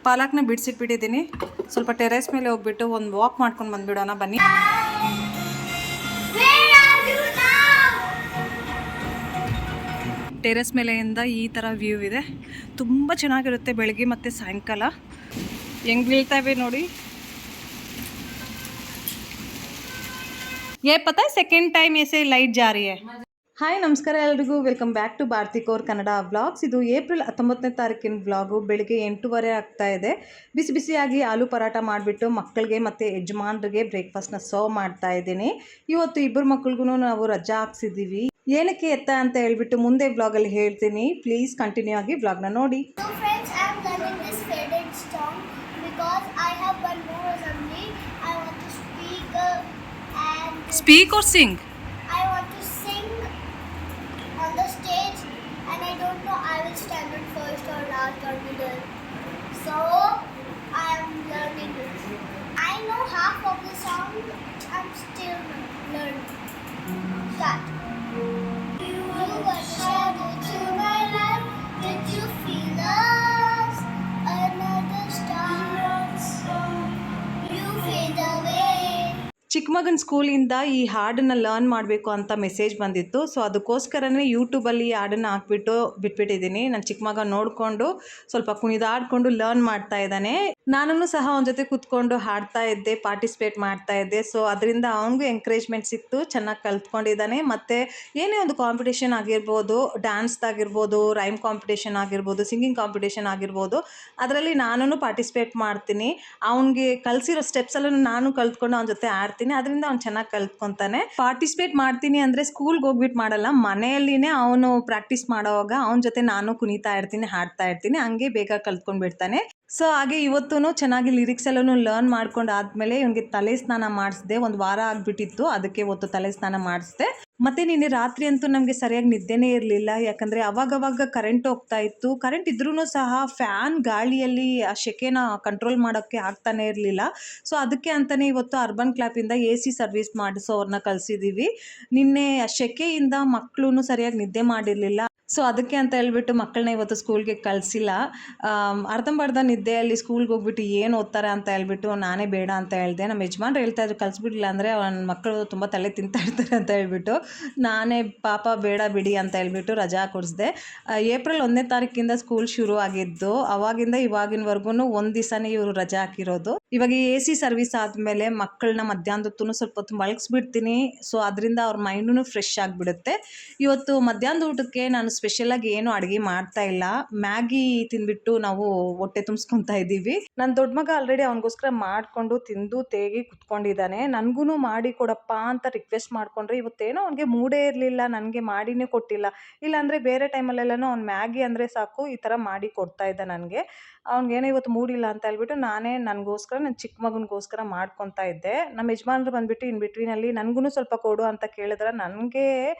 ಪಾಲಕ್ನ ಬಿಡಿಸಿಟ್ಬಿಟ್ಟಿದ್ದೀನಿ. ಸ್ವಲ್ಪ ಟೆರೇಸ್ ಮೇಲೆ ಹೋಗ್ಬಿಟ್ಟು ಒಂದು ವಾಕ್ ಮಾಡ್ಕೊಂಡು ಬಂದುಬಿಡೋಣ ಬನ್ನಿ. ಟೆರೇಸ್ ಮೇಲೆಯಿಂದ ಈ ಥರ ವ್ಯೂ ಇದೆ. ತುಂಬ ಚೆನ್ನಾಗಿರುತ್ತೆ ಬೆಳಗ್ಗೆ ಮತ್ತು ಸಾಯಂಕಾಲ. ಹೆಂಗೆ ಬೀಳ್ತಾವೆ ನೋಡಿ. ये पता है सेकेंड टाइम ऐसे लाइट जा रही है. ಹಾಯ್ ನಮಸ್ಕಾರ ಎಲ್ರಿಗೂ, welcome back to Bharathi Kaur Kannada vlogs. ಇದು ಏಪ್ರಿಲ್ 19ನೇ ತಾರೀಕಿನ ವ್ಲಾಗು. ಬೆಳಿಗ್ಗೆ 8:30 ಆಗ್ತಾ ಇದೆ. ಬಿಸಿ ಬಿಸಿಯಾಗಿ ಆಲೂ ಪರಾಟ ಮಾಡಿಬಿಟ್ಟು ಮಕ್ಕಳಿಗೆ ಮತ್ತು ಯಜಮಾನ್ರಿಗೆ ಬ್ರೇಕ್ಫಾಸ್ಟ್ನ ಸರ್ವ್ ಮಾಡ್ತಾ ಇದ್ದೀನಿ. ಇವತ್ತು ಇಬ್ಬರು ಮಕ್ಳಿಗೂ ನಾವು ರಜಾ ಹಾಕ್ಸಿದ್ದೀವಿ. ಏನಕ್ಕೆ ಎತ್ತ ಅಂತ ಹೇಳ್ಬಿಟ್ಟು ಮುಂದೆ ವ್ಲಾಗಲ್ಲಿ ಹೇಳ್ತೀನಿ. ಪ್ಲೀಸ್ ಕಂಟಿನ್ಯೂ ಆಗಿ ವ್ಲಾಗ್ನ ನೋಡಿ. Speak or sing? I want to sing on the stage, and I don't know I will stand on first or last or middle. So I am learning it. I know half of the song. I'm still learning. Start. You were the shadow to my life. Did you feel us? Another star. You fade away. ಚಿಕ್ಕ ಮಗನ ಸ್ಕೂಲಿಂದ ಈ ಹಾಡನ್ನು learn ಮಾಡಬೇಕು ಅಂತ message ಬಂದಿತ್ತು. So ಅದಕ್ಕೋಸ್ಕರನೇ ಯೂಟ್ಯೂಬಲ್ಲಿ ಈ ಹಾಡನ್ನು ಹಾಕ್ಬಿಟ್ಟು ಬಿಟ್ಬಿಟ್ಟಿದ್ದೀನಿ. ನನ್ನ ಚಿಕ್ಕ ಮಗ ನೋಡಿಕೊಂಡು ಸ್ವಲ್ಪ ಕುಣಿದಾಡಿಕೊಂಡು ಲರ್ನ್ ಮಾಡ್ತಾ ಇದ್ದಾನೆ. ನಾನು ಸಹ ಅವನ ಜೊತೆ ಕೂತ್ಕೊಂಡು ಹಾಡ್ತಾ ಇದ್ದೆ, ಪಾರ್ಟಿಸಿಪೇಟ್ ಮಾಡ್ತಾ ಇದ್ದೆ. ಸೊ ಅದರಿಂದ ಅವನಿಗೂ ಎಂಕರೇಜ್ಮೆಂಟ್ ಸಿಕ್ತು, ಚೆನ್ನಾಗಿ ಕಲ್ತ್ಕೊಂಡಿದ್ದಾನೆ. ಮತ್ತು ಏನೇ ಒಂದು ಕಾಂಪಿಟೇಷನ್ ಆಗಿರ್ಬೋದು, ಡ್ಯಾನ್ಸ್ದಾಗಿರ್ಬೋದು, ರೈಮ್ ಕಾಂಪಿಟೇಷನ್ ಆಗಿರ್ಬೋದು, ಸಿಂಗಿಂಗ್ ಕಾಂಪಿಟೇಷನ್ ಆಗಿರ್ಬೋದು, ಅದರಲ್ಲಿ ನಾನು ಪಾರ್ಟಿಸಿಪೇಟ್ ಮಾಡ್ತೀನಿ. ಅವನಿಗೆ ಕಲಿಸಿರೋ ಸ್ಟೆಪ್ಸ್ ಎಲ್ಲ ನಾನು ಕಲ್ತ್ಕೊಂಡು ಅವನ ಜೊತೆ ಆಡ್ತೀನಿ. ಅದರಿಂದ ಅವ್ನು ಚೆನ್ನಾಗಿ ಕಲ್ತ್ಕೊಂತಾನೆ. ಪಾರ್ಟಿಸಿಪೇಟ್ ಮಾಡ್ತೀನಿ ಅಂದರೆ ಸ್ಕೂಲ್ಗೆ ಹೋಗ್ಬಿಟ್ಟು ಮಾಡಲ್ಲ, ಮನೆಯಲ್ಲಿನೇ ಅವನು ಪ್ರಾಕ್ಟೀಸ್ ಮಾಡೋವಾಗ ಅವನ ಜೊತೆ ನಾನು ಕುಣಿತಾ ಇರ್ತೀನಿ, ಹಾಡ್ತಾ ಇರ್ತೀನಿ. ಹಂಗೆ ಬೇಗ ಕಲ್ತ್ಕೊಂಡ್ಬಿಡ್ತಾನೆ. ಸೊ ಹಾಗೆ ಇವತ್ತೂ ಚೆನ್ನಾಗಿ ಲಿರಿಕ್ಸ್ ಎಲ್ಲನೂ ಲರ್ನ್ ಮಾಡ್ಕೊಂಡು ಆದಮೇಲೆ ಇವನಿಗೆ ತಲೆ ಸ್ನಾನ ಮಾಡಿಸಿದೆ. ಒಂದು ವಾರ ಆಗಿಬಿಟ್ಟಿತ್ತು, ಅದಕ್ಕೆ ಇವತ್ತು ತಲೆ ಸ್ನಾನ ಮಾಡಿಸಿದೆ. ಮತ್ತು ನಿನ್ನೆ ರಾತ್ರಿ ಅಂತೂ ನಮಗೆ ಸರಿಯಾಗಿ ನಿದ್ದೆನೇ ಇರಲಿಲ್ಲ. ಯಾಕಂದರೆ ಅವಾಗವಾಗ ಕರೆಂಟ್ ಹೋಗ್ತಾ ಇತ್ತು. ಕರೆಂಟ್ ಇದ್ರೂ ಸಹ ಫ್ಯಾನ್ ಗಾಳಿಯಲ್ಲಿ ಆ ಸೆಕೆನ ಕಂಟ್ರೋಲ್ ಮಾಡೋಕ್ಕೆ ಆಗ್ತಾನೆ ಇರಲಿಲ್ಲ. ಸೊ ಅದಕ್ಕೆ ಅಂತಲೇ ಇವತ್ತು ಅರ್ಬನ್ ಕ್ಲಾಪಿಂದ AC ಸರ್ವಿಸ್ ಮಾಡಿಸೋರನ್ನ ಕಳಿಸಿದ್ದೀವಿ. ನಿನ್ನೆ ಆ ಸೆಕೆಯಿಂದ ಮಕ್ಕಳು ಸರಿಯಾಗಿ ನಿದ್ದೆ ಮಾಡಿರಲಿಲ್ಲ. ಸೊ ಅದಕ್ಕೆ ಅಂತ ಹೇಳ್ಬಿಟ್ಟು ಮಕ್ಕಳನ್ನ ಇವತ್ತು ಸ್ಕೂಲ್ಗೆ ಕಳಿಸಿಲ್ಲ. ಅರ್ಧಂಬರ್ಧ ನಿದ್ದೆಯಲ್ಲಿ ಸ್ಕೂಲ್ಗೆ ಹೋಗ್ಬಿಟ್ಟು ಏನು ಓದ್ತಾರೆ ಅಂತ ಹೇಳ್ಬಿಟ್ಟು ನಾನೇ ಬೇಡ ಅಂತ ಹೇಳಿದೆ. ನಮ್ಮ ಯಜಮಾನ್ರು ಹೇಳ್ತಾಯಿದ್ರು ಕಳಿಸ್ಬಿಡ್ಲಿಲ್ಲ ಅಂದರೆ ಅವನ ಮಕ್ಕಳು ತುಂಬ ತಲೆ ತಿಂತಾ ಇರ್ತಾರೆ ಅಂತ ಹೇಳ್ಬಿಟ್ಟು. ನಾನೇ ಪಾಪ ಬೇಡ ಬಿಡಿ ಅಂತ ಹೇಳ್ಬಿಟ್ಟು ರಜಾ ಕೊಡಿಸಿದೆ. ಏಪ್ರಿಲ್ 1ನೇ ತಾರೀಕಿಂದ ಸ್ಕೂಲ್ ಶುರು ಆಗಿದ್ದು, ಅವಾಗಿಂದ ಇವಾಗಿನವರೆಗೂ ಒಂದು ದಿವಸನೇ ಇವರು ರಜಾ ಹಾಕಿರೋದು. ಇವಾಗ AC ಸರ್ವಿಸ್ ಆದಮೇಲೆ ಮಕ್ಕಳನ್ನ ಮಧ್ಯಾಹ್ನದೊತ್ತೂ ಸ್ವಲ್ಪ ಹೊತ್ತು ಮಲಗಿಸ್ಬಿಡ್ತೀನಿ. ಸೊ ಅದರಿಂದ ಅವ್ರ ಮೈಂಡೂ ಫ್ರೆಶ್ ಆಗಿಬಿಡುತ್ತೆ. ಇವತ್ತು ಮಧ್ಯಾಹ್ನದ ಊಟಕ್ಕೆ ನಾನು ಸ್ಪೆಷಲಾಗಿ ಏನು ಅಡುಗೆ ಮಾಡ್ತಾ ಇಲ್ಲ. ಮ್ಯಾಗಿ ತಿಂದ್ಬಿಟ್ಟು ನಾವು ಹೊಟ್ಟೆ ತುಂಬಿಸ್ಕೊತಾ ಇದ್ದೀವಿ. ನನ್ನ ದೊಡ್ಡ ಮಗ ಆಲ್ರೆಡಿ ಅವನಿಗೋಸ್ಕರ ಮಾಡಿಕೊಂಡು ತಿಂದು ತೇಗಿ ಕುತ್ಕೊಂಡಿದ್ದಾನೆ. ನನಗೂ ಮಾಡಿ ಕೊಡಪ್ಪ ಅಂತ ರಿಕ್ವೆಸ್ಟ್ ಮಾಡಿಕೊಂಡ್ರೆ ಇವತ್ತೇನೋ ಅವನಿಗೆ ಮೂಡೇ ಇರಲಿಲ್ಲ, ನನಗೆ ಮಾಡಿನೇ ಕೊಟ್ಟಿಲ್ಲ. ಇಲ್ಲಾಂದರೆ ಬೇರೆ ಟೈಮಲ್ಲೆಲ್ಲನೂ ಅವ್ನು ಮ್ಯಾಗಿ ಅಂದರೆ ಸಾಕು ಈ ಥರ ಮಾಡಿ ಕೊಡ್ತಾ ಇದ್ದ ನನಗೆ. ಅವ್ನಿಗೇನೋ ಇವತ್ತು ಮೂಡಿಲ್ಲ ಅಂತ ಹೇಳ್ಬಿಟ್ಟು ನಾನೇ ನನಗೋಸ್ಕರ, ನನ್ನ ಚಿಕ್ಕ ಮಗನಿಗೋಸ್ಕರ ಮಾಡ್ಕೊತಾ ಇದ್ದೆ. ನಮ್ಮ ಯಜಮಾನ್ರು ಬಂದುಬಿಟ್ಟು ಇನ್ ಬಿಟ್ವೀನಲ್ಲಿ ನನಗೂ ಸ್ವಲ್ಪ ಕೊಡು ಅಂತ ಕೇಳಿದ್ರೆ ನನಗೆ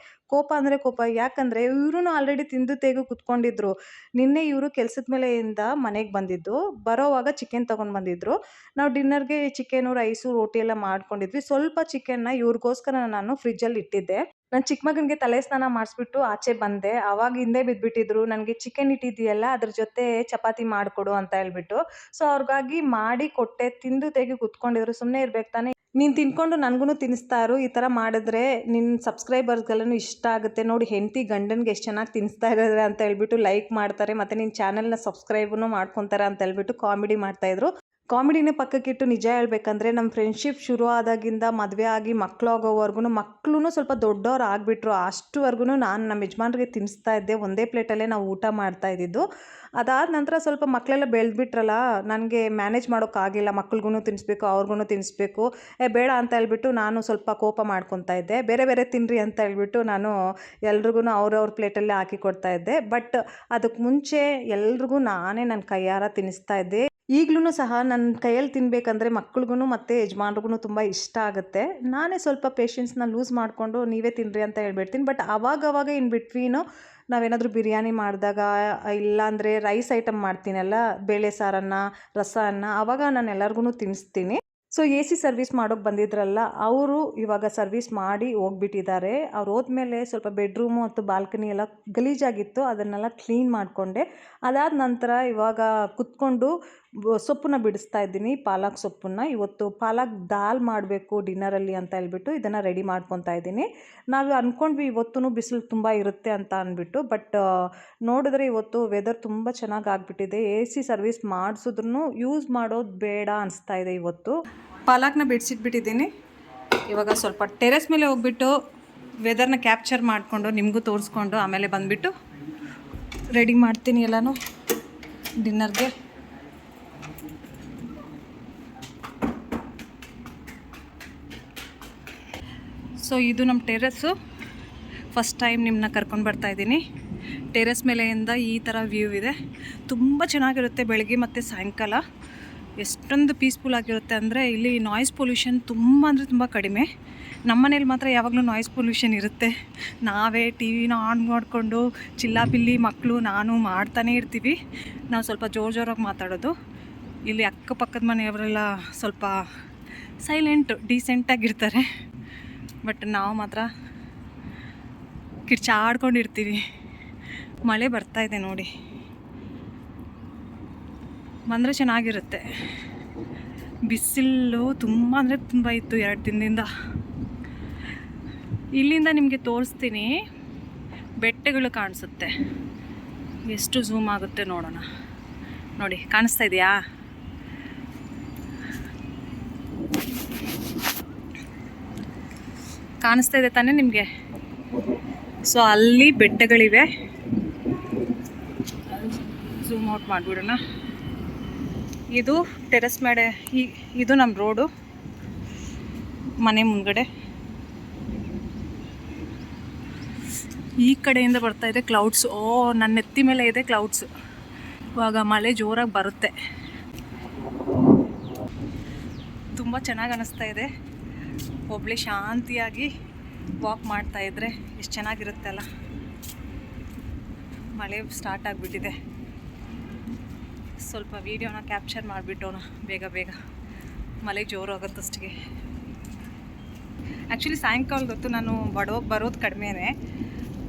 ಕೋಪ ಅಂದರೆ ಕೋಪ. ಯಾಕಂದರೆ ಇವರು ಆಲ್ರೆಡಿ ತಿಂದು ತೇಗು ಕುತ್ಕೊಂಡಿದ್ರು. ನಿನ್ನೆ ಇವರು ಕೆಲಸದ ಮೇಲೆಯಿಂದ ಮನೆಗೆ ಬಂದಿದ್ದು, ಬರೋವಾಗ ಚಿಕನ್ ತೊಗೊಂಡು ಬಂದಿದ್ರು. ನಾವು ಡಿನ್ನರ್ಗೆ ಚಿಕನು, ರೈಸು, ರೋಟಿ ಎಲ್ಲ ಮಾಡ್ಕೊಂಡಿದ್ವಿ. ಸ್ವಲ್ಪ ಚಿಕನ್ನ ಇವ್ರಿಗೋಸ್ಕರ ನಾನು ಫ್ರಿಜ್ಜಲ್ಲಿ ಇಟ್ಟಿದ್ದೆ. ನನ್ನ ಚಿಕ್ಕ ಮಗನಿಗೆ ತಲೆ ಸ್ನಾನ ಮಾಡಿಸ್ಬಿಟ್ಟು ಆಚೆ ಬಂದೆ. ಆವಾಗ ಹಿಂದೆ ಬಿದ್ದುಬಿಟ್ಟಿದ್ರು, ನನಗೆ ಚಿಕನ್ ಇಟ್ಟಿದ್ದೀಯಲ್ಲ ಅದ್ರ ಜೊತೆ ಚಪಾತಿ ಮಾಡಿಕೊಡು ಅಂತ ಹೇಳ್ಬಿಟ್ಟು. ಸೊ ಅವ್ರಿಗಾಗಿ ಮಾಡಿ ಕೊಟ್ಟೆ. ತಿಂದು ತೆಗಿ ಕುತ್ಕೊಂಡಿದ್ರು. ಸುಮ್ಮನೆ ಇರ್ಬೇಕು ತಾನೆ, ನೀನು ತಿನ್ಕೊಂಡು ನನಗೂ ತಿನ್ನಿಸ್ತಾರು. ಈ ಥರ ಮಾಡಿದ್ರೆ ನಿನ್ನ ಸಬ್ಸ್ಕ್ರೈಬರ್ಸ್ಗೆಲ್ಲನೂ ಇಷ್ಟ ಆಗುತ್ತೆ. ನೋಡಿ ಹೆಂಡತಿ ಗಂಡನಿಗೆ ಎಷ್ಟು ಚೆನ್ನಾಗಿ ತಿನ್ನಿಸ್ತಾ ಇದ್ದಾರೆ ಅಂತ ಹೇಳ್ಬಿಟ್ಟು ಲೈಕ್ ಮಾಡ್ತಾರೆ, ಮತ್ತು ನಿನ್ನ ಚಾನಲ್ನ ಸಬ್ಸ್ಕ್ರೈಬೂ ಮಾಡ್ಕೊತಾರೆ ಅಂತ ಹೇಳ್ಬಿಟ್ಟು ಕಾಮಿಡಿ ಮಾಡ್ತಾಯಿದ್ರು. ಕಾಮಿಡಿನೇ ಪಕ್ಕಕ್ಕಿಟ್ಟು ನಿಜ ಹೇಳ್ಬೇಕಂದ್ರೆ ನಮ್ಮ ಫ್ರೆಂಡ್ಶಿಪ್ ಶುರು ಆದಾಗಿಂದ ಮದುವೆ ಆಗಿ ಮಕ್ಕಳಾಗೋವರೆಗೂ, ಮಕ್ಕಳು ಸ್ವಲ್ಪ ದೊಡ್ಡವ್ರು ಆಗಿಬಿಟ್ರು ಅಷ್ಟುವರೆಗೂ ನಾನು ನಮ್ಮ ಯಜಮಾನ್ರಿಗೆ ತಿನ್ನಿಸ್ತಾ ಇದ್ದೆ. ಒಂದೇ ಪ್ಲೇಟಲ್ಲೇ ನಾವು ಊಟ ಮಾಡ್ತಾ ಇದ್ದಿದ್ದು. ಅದಾದ ನಂತರ ಸ್ವಲ್ಪ ಮಕ್ಕಳೆಲ್ಲ ಬೆಳೆದ್ಬಿಟ್ರಲ್ಲ, ನನಗೆ ಮ್ಯಾನೇಜ್ ಮಾಡೋಕ್ಕಾಗಿಲ್ಲ. ಮಕ್ಳಿಗೂ ತಿನ್ನಿಸ್ಬೇಕು, ಅವ್ರಿಗೂ ತಿನ್ನಿಸ್ಬೇಕು. ಬೇಡ ಅಂತ ಹೇಳ್ಬಿಟ್ಟು ನಾನು ಸ್ವಲ್ಪ ಕೋಪ ಮಾಡ್ಕೊತಾ ಇದ್ದೆ. ಬೇರೆ ಬೇರೆ ತಿನ್ನಿರಿ ಅಂತ ಹೇಳ್ಬಿಟ್ಟು ನಾನು ಎಲ್ರಿಗೂ ಅವ್ರವ್ರ ಪ್ಲೇಟಲ್ಲೇ ಹಾಕಿ ಕೊಡ್ತಾ ಇದ್ದೆ. ಬಟ್ ಅದಕ್ಕೆ ಮುಂಚೆ ಎಲ್ರಿಗೂ ನಾನೇ ನನ್ನ ಕೈಯಾರ ತಿನ್ನಿಸ್ತಾ ಇದ್ದೆ. ಈಗಲೂ ಸಹ ನನ್ನ ಕೈಯಲ್ಲಿ ತಿನ್ನಬೇಕಂದ್ರೆ ಮಕ್ಳಿಗೂ ಮತ್ತು ಯಜಮಾನ್ರಿಗೂ ತುಂಬ ಇಷ್ಟ ಆಗುತ್ತೆ. ನಾನೇ ಸ್ವಲ್ಪ ಪೇಷನ್ಸ್ನ ಲೂಸ್ ಮಾಡಿಕೊಂಡು ನೀವೇ ತಿನ್ನಿರಿ ಅಂತ ಹೇಳ್ಬಿಡ್ತೀನಿ. ಬಟ್ ಆವಾಗವಾಗ ಇನ್ ಬಿಟ್ವೀನು ನಾವೇನಾದರೂ ಬಿರಿಯಾನಿ ಮಾಡಿದಾಗ, ಇಲ್ಲಾಂದರೆ ರೈಸ್ ಐಟಮ್ ಮಾಡ್ತೀನಲ್ಲ, ಬೇಳೆ ಸಾರನ್ನು, ರಸ ಅನ್ನ, ಆವಾಗ ನಾನು ಎಲ್ಲರಿಗೂ ತಿನ್ನಿಸ್ತೀನಿ. ಸೊ AC ಸರ್ವಿಸ್ ಮಾಡೋಕ್ಕೆ ಬಂದಿದ್ರಲ್ಲ ಅವರು ಇವಾಗ ಸರ್ವಿಸ್ ಮಾಡಿ ಹೋಗ್ಬಿಟ್ಟಿದ್ದಾರೆ. ಅವ್ರು ಹೋದ್ಮೇಲೆ ಸ್ವಲ್ಪ ಬೆಡ್ರೂಮು ಮತ್ತು ಬಾಲ್ಕನಿ ಎಲ್ಲ ಗಲೀಜಾಗಿತ್ತು, ಅದನ್ನೆಲ್ಲ ಕ್ಲೀನ್ ಮಾಡಿಕೊಂಡೆ. ಅದಾದ ನಂತರ ಇವಾಗ ಕುತ್ಕೊಂಡು ಸೊಪ್ಪನ್ನ ಬಿಡಿಸ್ತಾ ಇದ್ದೀನಿ, ಪಾಲಕ್ ಸೊಪ್ಪನ್ನು. ಇವತ್ತು ಪಾಲಕ್ ದಾಲ್ ಮಾಡಬೇಕು ಡಿನ್ನರಲ್ಲಿ ಅಂತ ಹೇಳ್ಬಿಟ್ಟು ಇದನ್ನು ರೆಡಿ ಮಾಡ್ಕೊತಾ ಇದ್ದೀನಿ. ನಾವು ಅಂದ್ಕೊಂಡ್ವಿ ಇವತ್ತೂ ಬಿಸಿಲು ತುಂಬ ಇರುತ್ತೆ ಅಂತ ಅಂದ್ಬಿಟ್ಟು, ಬಟ್ ನೋಡಿದ್ರೆ ಇವತ್ತು ವೆದರ್ ತುಂಬ ಚೆನ್ನಾಗಿ ಆಗಿಬಿಟ್ಟಿದೆ. AC ಸರ್ವಿಸ್ ಮಾಡಿಸಿದ್ರೂ ಯೂಸ್ ಮಾಡೋದು ಬೇಡ ಅನಿಸ್ತಾ ಇದೆ ಇವತ್ತು. ಪಾಲಕ್ನ ಬಿಡಿಸಿಟ್ಬಿಟ್ಟಿದ್ದೀನಿ. ಇವಾಗ ಸ್ವಲ್ಪ ಟೆರೆಸ್ ಮೇಲೆ ಹೋಗ್ಬಿಟ್ಟು ವೆದರ್ನ ಕ್ಯಾಪ್ಚರ್ ಮಾಡಿಕೊಂಡು ನಿಮಗೂ ತೋರಿಸ್ಕೊಂಡು ಆಮೇಲೆ ಬಂದುಬಿಟ್ಟು ರೆಡಿ ಮಾಡ್ತೀನಿ ಎಲ್ಲನೂ ಡಿನ್ನರ್ಗೆ. ಸೊ ಇದು ನಮ್ಮ ಟೆರೆಸ್ಸು. ಫಸ್ಟ್ ಟೈಮ್ ನಿಮ್ಮನ್ನ ಕರ್ಕೊಂಡು ಬರ್ತಾಯಿದ್ದೀನಿ. ಟೆರೆಸ್ ಮೇಲೆಯಿಂದ ಈ ಥರ ವ್ಯೂ ಇದೆ. ತುಂಬ ಚೆನ್ನಾಗಿರುತ್ತೆ ಬೆಳಗ್ಗೆ ಮತ್ತು ಸಾಯಂಕಾಲ. ಎಷ್ಟೊಂದು ಪೀಸ್ಫುಲ್ ಆಗಿರುತ್ತೆ ಅಂದರೆ ಇಲ್ಲಿ ನಾಯ್ಸ್ ಪೊಲ್ಯೂಷನ್ ತುಂಬ ಅಂದರೆ ತುಂಬ ಕಡಿಮೆ. ನಮ್ಮ ಮನೇಲಿ ಮಾತ್ರ ಯಾವಾಗಲೂ ನಾಯ್ಸ್ ಪೊಲ್ಯೂಷನ್ ಇರುತ್ತೆ. ನಾವೇ ಟಿವಿನ ಆನ್ ಮಾಡಿಕೊಂಡು ಚಿಲ್ಲಾಪಿಲ್ಲಿ ಮಕ್ಕಳು ನಾನು ಮಾಡ್ತಾನೇ ಇರ್ತೀವಿ. ನಾವು ಸ್ವಲ್ಪ ಜೋರಾಗಿ ಮಾತಾಡೋದು. ಇಲ್ಲಿ ಅಕ್ಕಪಕ್ಕದ ಮನೆಯವರೆಲ್ಲ ಸ್ವಲ್ಪ ಸೈಲೆಂಟು ಡೀಸೆಂಟಾಗಿರ್ತಾರೆ. ಬಟ್ ನಾವು ಮಾತ್ರ ಕಿರ್ಚಾಡ್ಕೊಂಡಿರ್ತೀವಿ. ಮಳೆ ಬರ್ತಾಯಿದೆ ನೋಡಿ, ಬಂದರೆ ಚೆನ್ನಾಗಿರುತ್ತೆ. ಬಿಸಿಲು ತುಂಬ ಅಂದರೆ ತುಂಬ ಇತ್ತು 2 ದಿನದಿಂದ. ಇಲ್ಲಿಂದ ನಿಮಗೆ ತೋರಿಸ್ತೀನಿ, ಬೆಟ್ಟಗಳು ಕಾಣಿಸುತ್ತೆ. ಎಷ್ಟು ಝೂಮ್ ಆಗುತ್ತೆ ನೋಡೋಣ. ನೋಡಿ, ಕಾಣಿಸ್ತಾ ಇದೆಯಾ? ಕಾಣಿಸ್ತಾ ಇದೆ ತಾನೇ ನಿಮಗೆ? ಸೊ ಅಲ್ಲಿ ಬೆಟ್ಟಗಳಿವೆ. ಝೂಮ್ ಔಟ್ ಮಾಡಿಬಿಡೋಣ. ಇದು ಟೆರೆಸ್ ಮೇಲೆ, ಇದು ನಮ್ಮ ರೋಡು, ಮನೆ ಮುಂದ್ಗಡೆ. ಈ ಕಡೆಯಿಂದ ಬರ್ತಾ ಇದೆ ಕ್ಲೌಡ್ಸು. ನನ್ನ ನೆತ್ತಿ ಮೇಲೆ ಇದೆ ಕ್ಲೌಡ್ಸು. ಇವಾಗ ಮಳೆ ಜೋರಾಗಿ ಬರುತ್ತೆ. ತುಂಬ ಚೆನ್ನಾಗಿ ಅನ್ನಿಸ್ತಾ ಇದೆ. ಒಬ್ಬಳೇ ಶಾಂತಿಯಾಗಿ ವಾಕ್ ಮಾಡ್ತಾಯಿದ್ರೆ ಎಷ್ಟು ಚೆನ್ನಾಗಿರುತ್ತೆ ಅಲ್ಲ. ಮಳೆ ಸ್ಟಾರ್ಟ್ ಆಗಿಬಿಟ್ಟಿದೆ. ಸ್ವಲ್ಪ ವೀಡಿಯೋನ ಕ್ಯಾಪ್ಚರ್ ಮಾಡಿಬಿಟ್ಟೋಣ ಬೇಗ. ಮಳೆ ಜೋರು ಆಗುತ್ತಷ್ಟಿಗೆ. ಆ್ಯಕ್ಚುಲಿ ಸಾಯಂಕಾಲದ ಹೊತ್ತು ನಾನು ಬರೋದು ಕಡಿಮೆನೇ.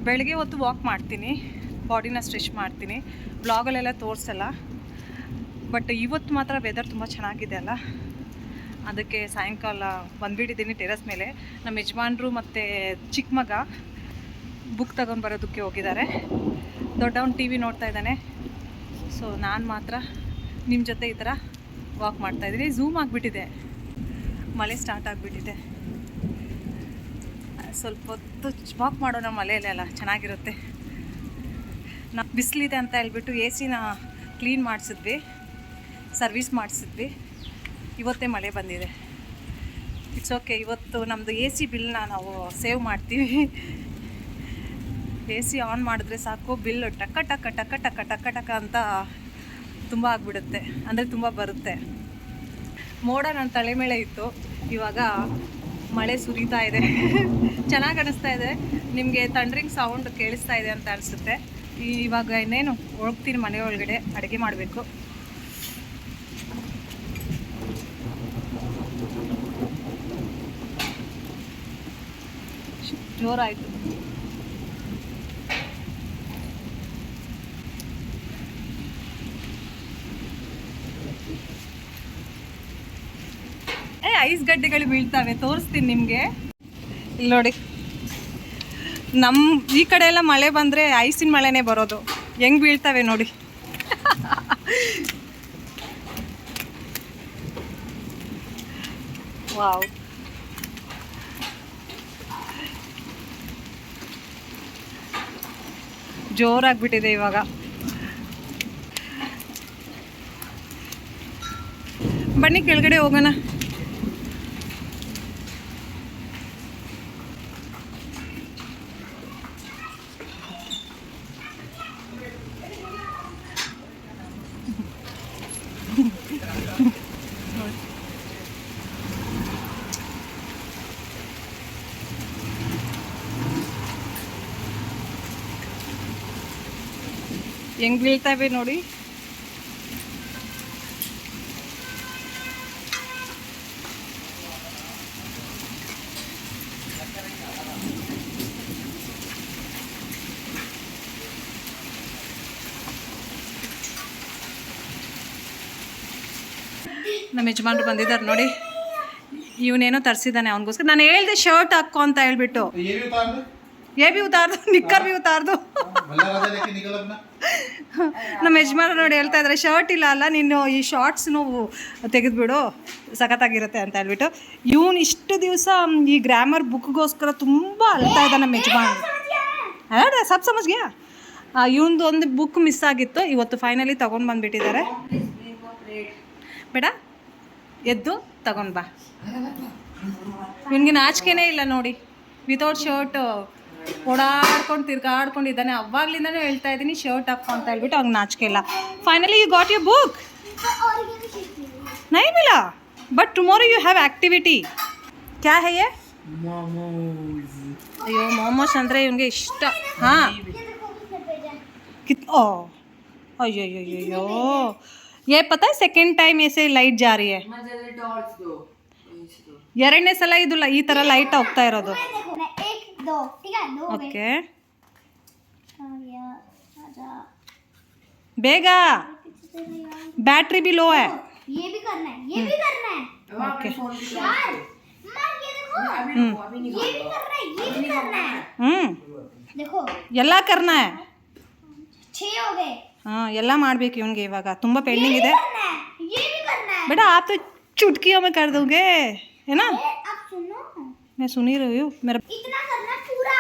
ಬೆಳಗ್ಗೆ ಹೊತ್ತು ವಾಕ್ ಮಾಡ್ತೀನಿ, ಬಾಡಿನ ಸ್ಟ್ರೆಚ್ ಮಾಡ್ತೀನಿ. ಬ್ಲಾಗಲ್ಲೆಲ್ಲ ತೋರಿಸಲ್ಲ. ಬಟ್ ಇವತ್ತು ಮಾತ್ರ ವೆದರ್ ತುಂಬ ಚೆನ್ನಾಗಿದೆ ಅಲ್ಲ, ಅದಕ್ಕೆ ಸಾಯಂಕಾಲ ಬಂದುಬಿಟ್ಟಿದ್ದೀನಿ ಟೆರೆಸ್ ಮೇಲೆ. ನಮ್ಮ ಯಜಮಾನ್ರು ಮತ್ತು ಚಿಕ್ಕ ಮಗ ಬುಕ್ ತಗೊಂಡು ಬರೋದಕ್ಕೆ ಹೋಗಿದ್ದಾರೆ. ದೊಡ್ಡವನು TV ನೋಡ್ತಾ ಇದ್ದಾನೆ. ಸೊ ನಾನು ಮಾತ್ರ ನಿಮ್ಮ ಜೊತೆ ಈ ಥರ ವಾಕ್ ಮಾಡ್ತಾಯಿದ್ದೀನಿ. ಝೂಮ್ ಆಗಿಬಿಟ್ಟಿದೆ, ಮಳೆ ಸ್ಟಾರ್ಟ್ ಆಗಿಬಿಟ್ಟಿದೆ. ಸ್ವಲ್ಪ ಹೊತ್ತು ವಾಕ್ ಮಾಡೋಣ ಮಳೆಯಲ್ಲೆಲ್ಲ ಚೆನ್ನಾಗಿರುತ್ತೆ. ನಾವು ಬಿಸಿಲಿದೆ ಅಂತ ಹೇಳ್ಬಿಟ್ಟು AC ಕ್ಲೀನ್ ಮಾಡಿಸಿದ್ವಿ, ಸರ್ವಿಸ್ ಮಾಡಿಸಿದ್ವಿ. ಇವತ್ತೇ ಮಳೆ ಬಂದಿದೆ. It's okay. ಇವತ್ತು ನಮ್ಮದು AC ಬಿಲ್ನ ನಾವು ಸೇವ್ ಮಾಡ್ತೀವಿ. AC ಆನ್ ಮಾಡಿದ್ರೆ ಸಾಕು, ಬಿಲ್ ಟಕ ಟಕ ಟಕ ಟಕ ಟಕ ಟಕ ಅಂತ ತುಂಬ ಆಗಿಬಿಡುತ್ತೆ, ಅಂದರೆ ತುಂಬ ಬರುತ್ತೆ. ಮೋಡ ನನ್ನ ತಲೆ ಮೇಲೆ ಇತ್ತು, ಇವಾಗ ಮಳೆ ಸುರಿತಾ ಇದೆ. ಚೆನ್ನಾಗಿ ಅನ್ನಿಸ್ತಾ ಇದೆ. ನಿಮಗೆ ಥಂಡ್ರಿಂಗ್ ಸೌಂಡ್ ಕೇಳಿಸ್ತಾ ಇದೆ ಅಂತ ಅನಿಸುತ್ತೆ. ಇವಾಗ ಇನ್ನೇನು ಹೋಗ್ತೀನಿ ಮನೆ ಒಳಗಡೆ, ಅಡುಗೆ ಮಾಡಬೇಕು. ಜೋರಾಯಿತು. ಐಸ್ ಗಡ್ಡೆಗಳು ಬೀಳ್ತವೆ, ತೋರಿಸ್ತೀನಿ ನಿಮಗೆ. ಇಲ್ಲಿ ನೋಡಿ, ನಮ್ಮ ಈ ಕಡೆ ಎಲ್ಲ ಮಳೆ ಬಂದರೆ ಐಸಿನ ಮಳೆನೇ ಬರೋದು. ಹೆಂಗೆ ಬೀಳ್ತವೆ ನೋಡಿ. ವಾವ್, ಜೋರಾಗ್ಬಿಟ್ಟಿದೆ ಇವಾಗ. ಬನ್ನಿ ಕೆಳಗಡೆ ಹೋಗೋಣ. ಹೆಂಗ್ ಬೀಳ್ತಾವೆ ನೋಡಿ. ನಮ್ಮ ಯಜಮಾನ್ರು ಬಂದಿದ್ದಾರೆ ನೋಡಿ. ಇವನೇನೋ ತರಿಸಿದ್ದಾನೆ ಅವನಿಗೋಸ್ಕರ. ನಾನು ಹೇಳ್ದೆ ಶರ್ಟ್ ಹಾಕೋ ಅಂತ ಹೇಳ್ಬಿಟ್ಟು. ये भी उतार दो, निक्कर भी उतार दो. ನಮ್ಮ ಯಜಮಾನ ನೋಡಿ ಹೇಳ್ತಾ ಇದ್ದಾರೆ ಶರ್ಟ್ ಇಲ್ಲ ಅಲ್ಲ ನೀನು ಈ ಶಾರ್ಟ್ಸ್ನು ತೆಗೆದುಬಿಡು ಸಖತ್ತಾಗಿರುತ್ತೆ ಅಂತ ಹೇಳ್ಬಿಟ್ಟು. ಇವನು ಇಷ್ಟು ದಿವಸ ಈ ಗ್ರಾಮರ್ ಬುಕ್ಗೋಸ್ಕರ ತುಂಬ ಅಳ್ತಾ ಇದ್ದ ನಮ್ಮ ಯಜಮಾನ. ಅಲ್ಲ ಸಬ್ ಸಮಜ್ಗೆ ಇವನದು ಒಂದು ಬುಕ್ ಮಿಸ್ ಆಗಿತ್ತು, ಇವತ್ತು ಫೈನಲಿ ತೊಗೊಂಡು ಬಂದುಬಿಟ್ಟಿದ್ದಾರೆ. ಬೇಡ ಎದ್ದು ತಗೊಂಡು ಬಾ. ಇವನಿಗೆ ನಾಚಿಕೆನೇ ಇಲ್ಲ ನೋಡಿ, ವಿತೌಟ್ ಶರ್ಟ್ ಓಡಾಡ್ಕೊಂಡು ತಿರ್ಗಾಡ್ಕೊಂಡಿದ್ದಾನೆ. ಅವಾಗ್ಲಿಂದನೂ ಹೇಳ್ತಾ ಇದ್ದೀನಿ ಶರ್ಟ್ ಹಾಕೋ ಅಂತ ಹೇಳ್ಬಿಟ್ಟು ಅವ್ನಿಗೆ ನಾಚಿಕೆ ಇಲ್ಲ. Finally you got you book. नहीं मिला but tomorrow you have activity. क्या है ये? मोमोज. अयो मोमोज ಅಂದರೆ ಇವನಿಗೆ ಇಷ್ಟ. ಹಾಂ ओ अयो यो यो यो ये पता है सेकेंड टाइम ऐसे लाइट जा रही है. ಎರಡನೇ ಸಲ ಇದು ಈ ಥರ ಲೈಟ್ ಹೋಗ್ತಾ ಇರೋದು. ಓಕೆ ಬೇಗ, बैटरी भी लो है. ये भी करना है, ये भी करना है. ओके यार ये देखो, ये भी करना है, ये भी करना है. देखो ಎಲ್ಲ करना है. 6 हो गए. ಹಾಂ ಎಲ್ಲ ಮಾಡಬೇಕು ಇವನಿಗೆ. ಇವಾಗ ತುಂಬ ಪೆಂಡಿಂಗ್ ಇದೆ. करना है, ये भी करना है. बेटा आप तो चुटकियों में कर दोगे है ना. अब सुनो, मैं सुन ही रही हूँ. मेरा इतना करना पूरा.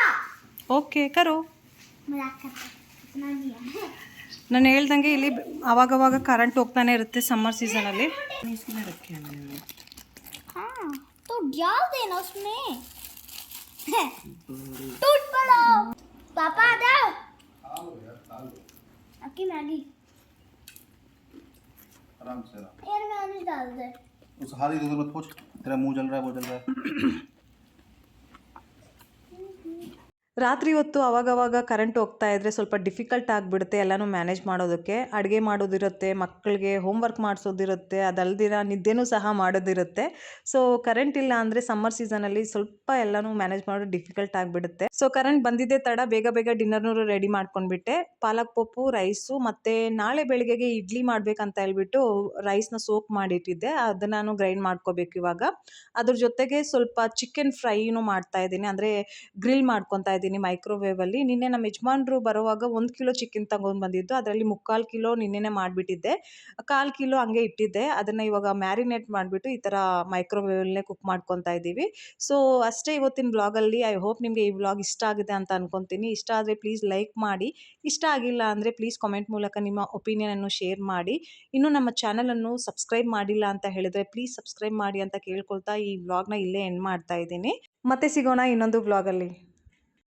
ओके करो. मजाक करता है, इतना नहीं है. ನಾನು ಹೇಳ್ದಂಗೆ ಇಲ್ಲಿ ಅವಾಗವಾಗ ಕರೆಂಟ್ ಹೋಗ್ತಾನೆ ಇರುತ್ತೆ ಸಮ್ಮರ್ ಸೀಸನಲ್ಲಿ. हाँ तो डाल देना उसमें. टूट पड़ो. पापा आ जाओ. आपकी मैगी आराम से यार मैगी डाल दे. उस हारी दूध मत पूछ, तेरा मुंह जल रहा है, वो जल रहा है. ರಾತ್ರಿ ಹೊತ್ತು ಅವಾಗವಾಗ ಕರೆಂಟ್ ಹೋಗ್ತಾ ಇದ್ದರೆ ಸ್ವಲ್ಪ ಡಿಫಿಕಲ್ಟ್ ಆಗಿಬಿಡುತ್ತೆ ಎಲ್ಲನೂ ಮ್ಯಾನೇಜ್ ಮಾಡೋದಕ್ಕೆ. ಅಡುಗೆ ಮಾಡೋದಿರುತ್ತೆ, ಮಕ್ಕಳಿಗೆ ಹೋಮ್ವರ್ಕ್ ಮಾಡಿಸೋದಿರುತ್ತೆ, ಅದಲ್ದಿರ ನಿದ್ದೆನೂ ಸಹ ಮಾಡೋದಿರುತ್ತೆ. ಸೊ ಕರೆಂಟ್ ಇಲ್ಲ ಅಂದರೆ ಸಮ್ಮರ್ ಸೀಸನಲ್ಲಿ ಸ್ವಲ್ಪ ಎಲ್ಲನೂ ಮ್ಯಾನೇಜ್ ಮಾಡೋದು ಡಿಫಿಕಲ್ಟ್ ಆಗಿಬಿಡುತ್ತೆ. ಸೊ ಕರೆಂಟ್ ಬಂದಿದ್ದೇ ತಡ ಬೇಗ ಬೇಗ ಡಿನ್ನರ್ನೂ ರೆಡಿ ಮಾಡ್ಕೊಂಡ್ಬಿಟ್ಟೆ. ಪಾಲಕ್ ಪಪ್ಪು, ರೈಸು ಮತ್ತು ನಾಳೆ ಬೆಳಿಗ್ಗೆಗೆ ಇಡ್ಲಿ ಮಾಡಬೇಕಂತ ಹೇಳ್ಬಿಟ್ಟು ರೈಸ್ನ ಸೋಕ್ ಮಾಡಿಟ್ಟಿದ್ದೆ. ಅದನ್ನು ನಾನು ಗ್ರೈಂಡ್ ಮಾಡ್ಕೋಬೇಕು ಇವಾಗ. ಅದ್ರ ಜೊತೆಗೆ ಸ್ವಲ್ಪ ಚಿಕನ್ ಫ್ರೈನೂ ಮಾಡ್ತಾಯಿದ್ದೀನಿ, ಅಂದರೆ ಗ್ರಿಲ್ ಮಾಡ್ಕೊತಾ ಇದ್ದೀನಿ ಮೈಕ್ರೋವೇವಲ್ಲಿ. ನಿನ್ನೆ ನಮ್ಮ ಯಜಮಾನ್ರು ಬರುವಾಗ 1 ಕಿಲೋ ಚಿಕನ್ ತಗೊಂಡು ಬಂದಿದ್ದು, ಅದರಲ್ಲಿ 3/4 ಕಿಲೋ ನಿನ್ನೆನೇ ಮಾಡಿಬಿಟ್ಟಿದ್ದೆ, 1/4 ಕಿಲೋ ಹಂಗೆ ಇಟ್ಟಿದ್ದೆ. ಅದನ್ನು ಇವಾಗ ಮ್ಯಾರಿನೇಟ್ ಮಾಡಿಬಿಟ್ಟು ಈ ಥರ ಮೈಕ್ರೋವೇವಲ್ಲೇ ಕುಕ್ ಮಾಡ್ಕೊತಾ ಇದ್ದೀವಿ. ಸೊ ಅಷ್ಟೇ ಇವತ್ತಿನ ವ್ಲಾಗಲ್ಲಿ. ಐ ಹೋಪ್ ನಿಮಗೆ ಈ ವ್ಲಾಗ್ ಇಷ್ಟ ಆಗಿದೆ ಅಂತ ಅನ್ಕೊತೀನಿ. ಇಷ್ಟ ಆದರೆ ಪ್ಲೀಸ್ ಲೈಕ್ ಮಾಡಿ, ಇಷ್ಟ ಆಗಿಲ್ಲ ಅಂದರೆ ಪ್ಲೀಸ್ ಕಾಮೆಂಟ್ ಮೂಲಕ ನಿಮ್ಮ ಒಪಿನಿಯನನ್ನು ಶೇರ್ ಮಾಡಿ. ಇನ್ನೂ ನಮ್ಮ ಚಾನಲನ್ನು ಸಬ್ಸ್ಕ್ರೈಬ್ ಮಾಡಿಲ್ಲ ಅಂತ ಹೇಳಿದರೆ ಪ್ಲೀಸ್ ಸಬ್ಸ್ಕ್ರೈಬ್ ಮಾಡಿ ಅಂತ ಕೇಳ್ಕೊಳ್ತಾ ಈ ವ್ಲಾಗ್ನ ಇಲ್ಲೇ ಎಂಡ್ ಮಾಡ್ತಾ ಇದ್ದೀನಿ. ಮತ್ತೆ ಸಿಗೋಣ ಇನ್ನೊಂದು ವ್ಲಾಗಲ್ಲಿ.